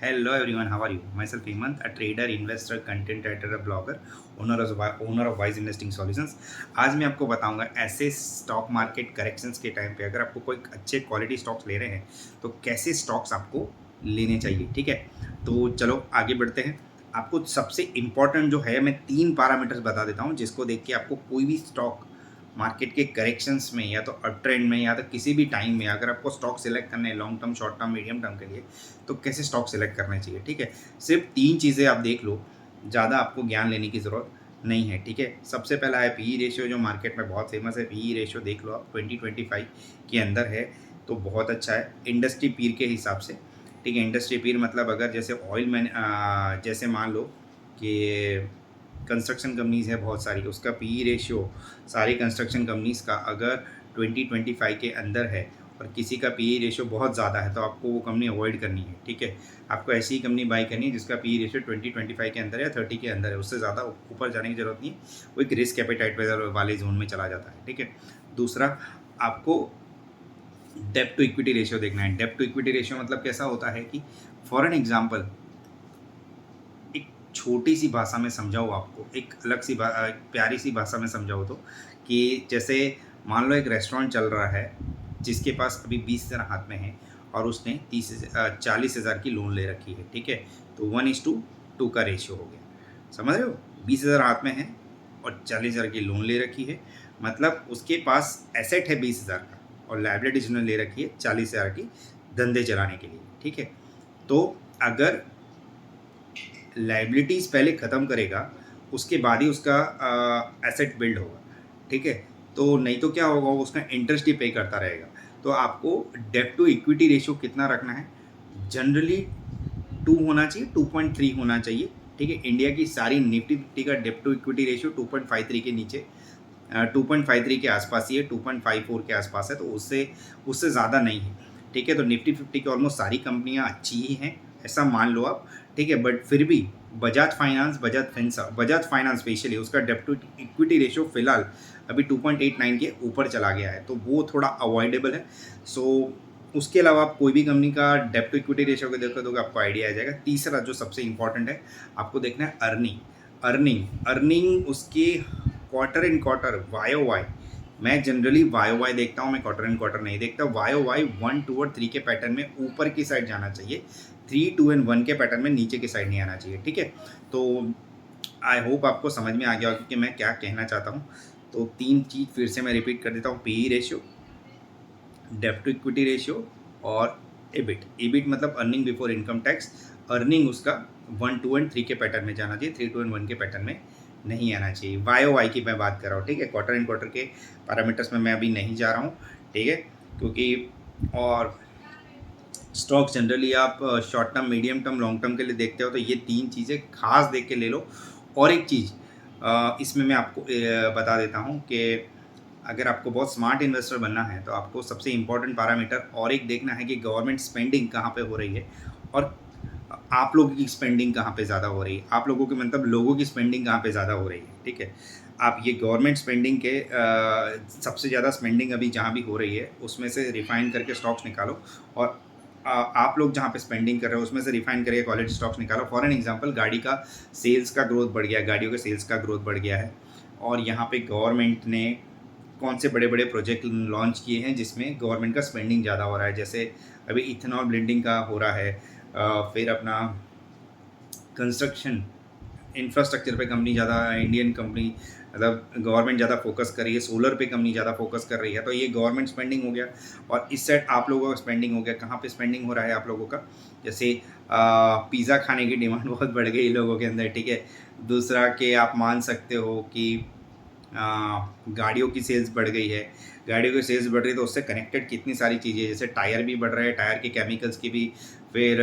Hello everyone, how are you? Myself Hemant, a trader, investor, content writer, a blogger, owner of Wise Investing Solutions. आज मैं आपको बताऊंगा ऐसे stock market corrections के time पे अगर आपको कोई अच्छे क्वालिटी स्टॉक्स ले रहे हैं तो कैसे स्टॉक्स आपको लेने चाहिए, ठीक है। तो चलो आगे बढ़ते हैं। आपको सबसे इम्पॉर्टेंट जो है मैं 3 पैरामीटर्स बता देता हूँ जिसको देख के आपको कोई भी स्टॉक मार्केट के करेक्शंस में या तो अप ट्रेंड में या तो किसी भी टाइम में अगर आपको स्टॉक सेलेक्ट करने हैं long term, short term, medium term के लिए, तो कैसे स्टॉक सेलेक्ट करना चाहिए, ठीक है। सिर्फ 3 चीज़ें आप देख लो, ज़्यादा आपको ज्ञान लेने की ज़रूरत नहीं है, ठीक है। सबसे पहला है पीई रेशियो, जो मार्केट में बहुत फेमस है। पीई रेशियो देख लो आप 20-25 के अंदर है तो बहुत अच्छा है इंडस्ट्री पीर के हिसाब से, ठीक है। इंडस्ट्री पीर मतलब अगर जैसे ऑयल मैन जैसे मान लो कि कंस्ट्रक्शन कंपनीज़ है बहुत सारी, उसका पीई रेशियो सारी कंस्ट्रक्शन कंपनीज़ का अगर 20-25 के अंदर है और किसी का पीई रेशियो बहुत ज़्यादा है तो आपको वो कंपनी अवॉइड करनी है, ठीक है। आपको ऐसी ही कंपनी बाई करनी है जिसका पीई रेशियो 20-25 के अंदर या 30 के अंदर है, उससे ज़्यादा ऊपर जाने की ज़रूरत नहीं है। वो एक रिस्क एपेटाइट वाले जोन में चला जाता है, ठीक है। दूसरा, आपको डेब्ट टू इक्विटी रेशियो देखना है। डेब्ट टू इक्विटी रेशियो मतलब कैसा होता है कि फॉर एन एग्जाम्पल, एक छोटी सी भाषा में समझाऊँ आपको, एक अलग सी प्यारी सी भाषा में समझाऊँ तो, कि जैसे मान लो एक रेस्टोरेंट चल रहा है जिसके पास अभी 20,000 हाथ में है और उसने 40,000 की लोन ले रखी है, ठीक है। तो 1:2 का रेशियो हो गया, समझ रहे हो। 20,000 हाथ में है और 40,000 की लोन ले रखी है, मतलब उसके पास एसेट है 20,000 का और लाइबिलिटीज उन्होंने ले रखी है 40,000 की धंधे चलाने के लिए, ठीक है। तो अगर लाइबिलिटीज़ पहले ख़त्म करेगा, उसके बाद ही उसका एसेट बिल्ड होगा, ठीक है। तो नहीं तो क्या होगा, वो उसका इंटरेस्ट ही पे करता रहेगा। तो आपको डेब्ट टू इक्विटी रेशियो कितना रखना है, जनरली 2 होना चाहिए, 2.3 होना चाहिए, ठीक है। इंडिया की सारी निफ्टी 50 का डेब्ट टू इक्विटी रेशियो 2.53 के नीचे 2.53 के आसपास ही है, 2.54 के आसपास है, तो उससे उससे ज़्यादा नहीं है, ठीक है। तो निफ्टी 50 की ऑलमोस्ट सारी कंपनियां अच्छी ही हैं, ऐसा मान लो आप, ठीक है। बट फिर भी बजाज फाइनेंस स्पेशली उसका डेब्ट टू इक्विटी रेशियो फिलहाल अभी 2.89 के ऊपर चला गया है, तो वो थोड़ा अवॉइडेबल है। सो उसके अलावा आप कोई भी कंपनी का डेब्ट टू इक्विटी रेशियो को देखो तो आपको आइडिया आ जाएगा। तीसरा जो सबसे इंपॉर्टेंट है, आपको देखना है अर्निंग उसके quarter in quarter, Y O Y. मैं जनरली वाई ओ वाई देखता हूँ, मैं क्वार्टर इन क्वार्टर नहीं देखता। वाई ओ वाई 1, 2 और 3 के पैटर्न में ऊपर की साइड जाना चाहिए, 3, 2 एंड 1 के पैटर्न में नीचे की साइड नहीं आना चाहिए, ठीक है। तो आई होप आपको समझ में आ गया होगा कि मैं क्या कहना चाहता हूँ। तो 3 चीज़ फिर से मैं रिपीट कर देता हूँ, पीई रेशियो, डेब्ट टू इक्विटी रेशियो और एबिट मतलब earning before income tax. Earning उसका 1, 2 एंड 3 के पैटर्न में जाना चाहिए, 3, 2 एंड 1 के पैटर्न में नहीं आना चाहिए। वाई ओ वाई की मैं बात कर रहा हूँ, ठीक है। क्वार्टर एंड क्वार्टर के पैरामीटर्स में मैं अभी नहीं जा रहा हूँ, ठीक है। क्योंकि और स्टॉक जनरली आप short term, medium term, long term के लिए देखते हो तो ये 3 चीज़ें खास देख के ले लो। और एक चीज़ इसमें मैं आपको बता देता हूँ कि अगर आपको बहुत स्मार्ट इन्वेस्टर बनना है तो आपको सबसे इम्पोर्टेंट पैरामीटर और एक देखना है कि गवर्नमेंट स्पेंडिंग कहाँ पे हो रही है और आप लोगों की स्पेंडिंग कहाँ पे ज़्यादा हो रही है। आप लोगों की मतलब लोगों की स्पेंडिंग कहाँ पे ज़्यादा हो रही है, ठीक है। आप ये गवर्नमेंट स्पेंडिंग के सबसे ज़्यादा स्पेंडिंग अभी जहाँ भी हो रही है उसमें से रिफाइन करके स्टॉक्स निकालो और आप लोग जहाँ पे स्पेंडिंग कर रहे हो उसमें से रिफाइन करके क्वालिटी स्टॉक्स निकालो। फॉर एन एग्जांपल, गाड़ी का सेल्स का ग्रोथ बढ़ गया, गाड़ियों के सेल्स का ग्रोथ बढ़ गया है और यहाँ पे गवर्नमेंट ने कौन से बड़े बड़े प्रोजेक्ट लॉन्च किए हैं जिसमें गवर्नमेंट का स्पेंडिंग ज़्यादा हो रहा है। जैसे अभी इथेनॉल ब्लेंडिंग का हो रहा है, फिर अपना कंस्ट्रक्शन इंफ्रास्ट्रक्चर पे कंपनी ज़्यादा, इंडियन कंपनी मतलब गवर्नमेंट ज़्यादा फोकस कर रही है, सोलर पे कंपनी ज़्यादा फोकस कर रही है, तो ये गवर्नमेंट स्पेंडिंग हो गया। और इस साइड आप लोगों का स्पेंडिंग हो गया। कहाँ पे स्पेंडिंग हो रहा है आप लोगों का, जैसे पिज़्ज़ा खाने की डिमांड बहुत बढ़ गई लोगों के अंदर, ठीक है। दूसरा कि आप मान सकते हो कि गाड़ियों की सेल्स बढ़ गई है, गाड़ियों की सेल्स बढ़ रही है तो उससे कनेक्टेड कितनी सारी चीज़ें, जैसे टायर भी बढ़ रहे हैं, टायर के केमिकल्स की भी। फिर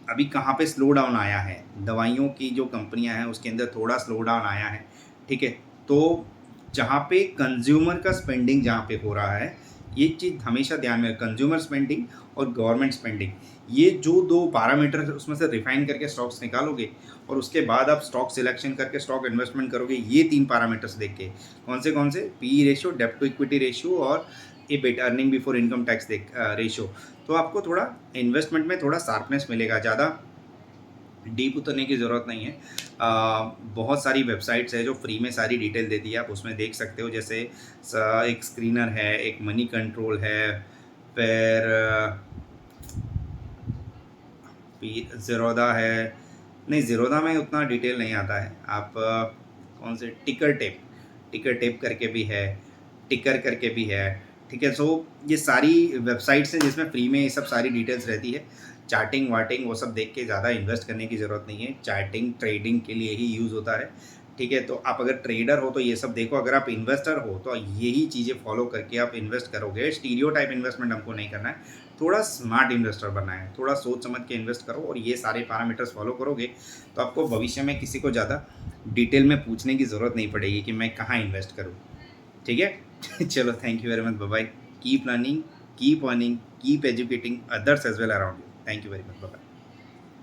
अभी कहाँ पे स्लो डाउन आया है, दवाइयों की जो कंपनियां हैं उसके अंदर थोड़ा स्लो डाउन आया है, ठीक है। तो जहाँ पे कंज्यूमर का स्पेंडिंग जहाँ पे हो रहा है, ये चीज़ हमेशा ध्यान में, कंज्यूमर स्पेंडिंग और गवर्नमेंट स्पेंडिंग, ये जो 2 पैरामीटर उसमें से रिफाइन करके स्टॉक्स निकालोगे और उसके बाद आप स्टॉक सिलेक्शन करके स्टॉक इन्वेस्टमेंट करोगे, ये 3 पैरामीटर्स देख के। कौन से पी रेशियो, डेब्ट टू इक्विटी रेशियो और EBIT, earning before income tax ratio, तो आपको थोड़ा इन्वेस्टमेंट में थोड़ा शार्पनेस मिलेगा। ज़्यादा डीप उतरने की ज़रूरत नहीं है। बहुत सारी वेबसाइट्स है जो फ्री में सारी डिटेल देती है, आप उसमें देख सकते हो। जैसे एक स्क्रीनर है, एक मनी कंट्रोल है, फिर ज़ीरोधा है। नहीं, ज़ीरोधा में उतना डिटेल नहीं आता है। आप कौन से टिकर टेप करके भी है, टिकर करके भी है, ठीक है। सो ये सारी वेबसाइट्स हैं जिसमें फ्री में ये सब सारी डिटेल्स रहती है। चार्टिंग वार्टिंग वो सब देख के ज़्यादा इन्वेस्ट करने की ज़रूरत नहीं है। चार्टिंग ट्रेडिंग के लिए ही यूज़ होता है, ठीक है। तो आप अगर ट्रेडर हो तो ये सब देखो, अगर आप इन्वेस्टर हो तो यही चीज़ें फॉलो करके आप इन्वेस्ट करोगे। स्टीरियोटाइप इन्वेस्टमेंट हमको नहीं करना है, थोड़ा स्मार्ट इन्वेस्टर बनना है। थोड़ा सोच समझ के इन्वेस्ट करो और ये सारे पैरामीटर्स फॉलो करोगे तो आपको भविष्य में किसी को ज़्यादा डिटेल में पूछने की ज़रूरत नहीं पड़ेगी कि मैं कहाँ इन्वेस्ट करूँ, ठीक है। चलो, thank you very much, bye bye. Keep learning, keep earning, keep educating others as well around you. Thank you very much, bye bye.